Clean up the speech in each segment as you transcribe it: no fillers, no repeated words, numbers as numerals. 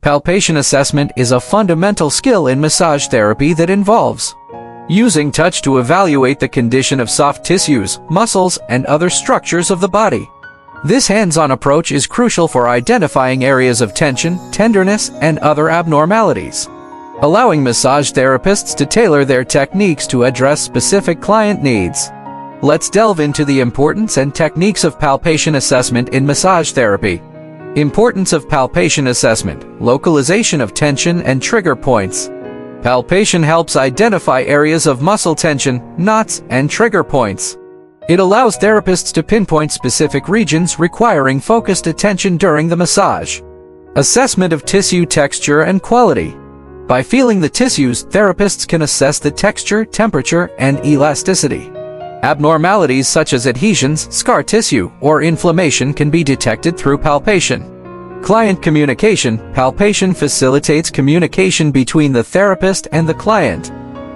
Palpation assessment is a fundamental skill in massage therapy that involves using touch to evaluate the condition of soft tissues, muscles, and other structures of the body. This hands-on approach is crucial for identifying areas of tension, tenderness, and other abnormalities, allowing massage therapists to tailor their techniques to address specific client needs. Let's delve into the importance and techniques of palpation assessment in massage therapy. Importance of palpation assessment: localization of tension and trigger points. Palpation helps identify areas of muscle tension, knots, and trigger points. It allows therapists to pinpoint specific regions requiring focused attention during the massage. Assessment of tissue texture and quality. By feeling the tissues, therapists can assess the texture, temperature, and elasticity. Abnormalities such as adhesions, scar tissue, or inflammation can be detected through palpation. Client communication. Palpation facilitates communication between the therapist and the client.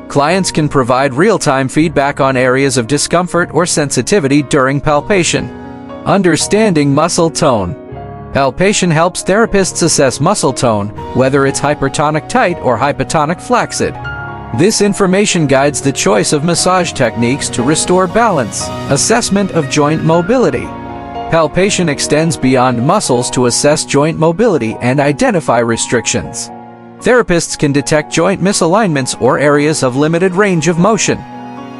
Clients can provide real-time feedback on areas of discomfort or sensitivity during palpation. Understanding muscle tone. Palpation helps therapists assess muscle tone, whether it's hypertonic tight or hypotonic flaccid. This information guides the choice of massage techniques to restore balance. Assessment of joint mobility. Palpation extends beyond muscles to assess joint mobility and identify restrictions. Therapists can detect joint misalignments or areas of limited range of motion.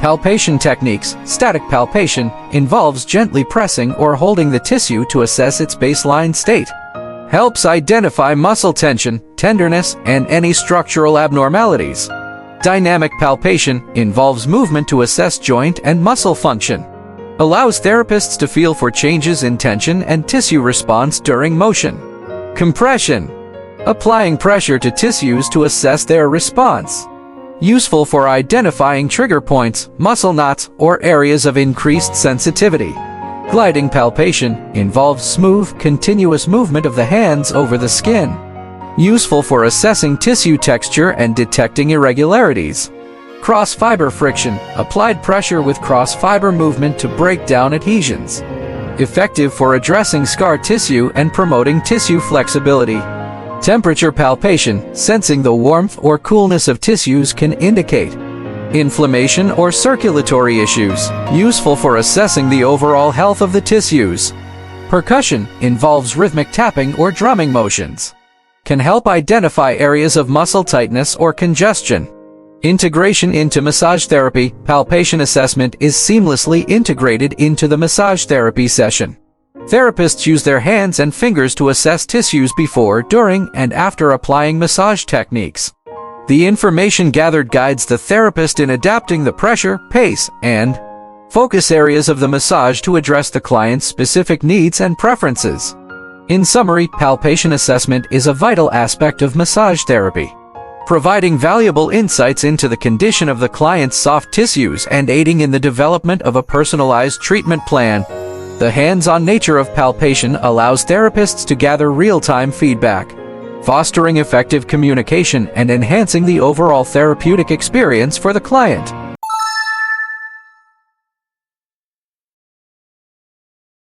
Palpation techniques. Static palpation involves gently pressing or holding the tissue to assess its baseline state. Helps identify muscle tension, tenderness, and any structural abnormalities. Dynamic palpation involves movement to assess joint and muscle function. Allows therapists to feel for changes in tension and tissue response during motion. Compression. Applying pressure to tissues to assess their response. Useful for identifying trigger points, muscle knots, or areas of increased sensitivity. Gliding palpation involves smooth, continuous movement of the hands over the skin. Useful for assessing tissue texture and detecting irregularities. Cross-fiber friction. Applied pressure with cross-fiber movement to break down adhesions. Effective for addressing scar tissue and promoting tissue flexibility. Temperature palpation. Sensing the warmth or coolness of tissues can indicate inflammation or circulatory issues. Useful for assessing the overall health of the tissues. Percussion involves rhythmic tapping or drumming motions. Can help identify areas of muscle tightness or congestion. Integration into massage therapy. Palpation assessment is seamlessly integrated into the massage therapy session. Therapists use their hands and fingers to assess tissues before, during, and after applying massage techniques. The information gathered guides the therapist in adapting the pressure, pace, and focus areas of the massage to address the client's specific needs and preferences. In summary, palpation assessment is a vital aspect of massage therapy, providing valuable insights into the condition of the client's soft tissues and aiding in the development of a personalized treatment plan. The hands-on nature of palpation allows therapists to gather real-time feedback, fostering effective communication and enhancing the overall therapeutic experience for the client.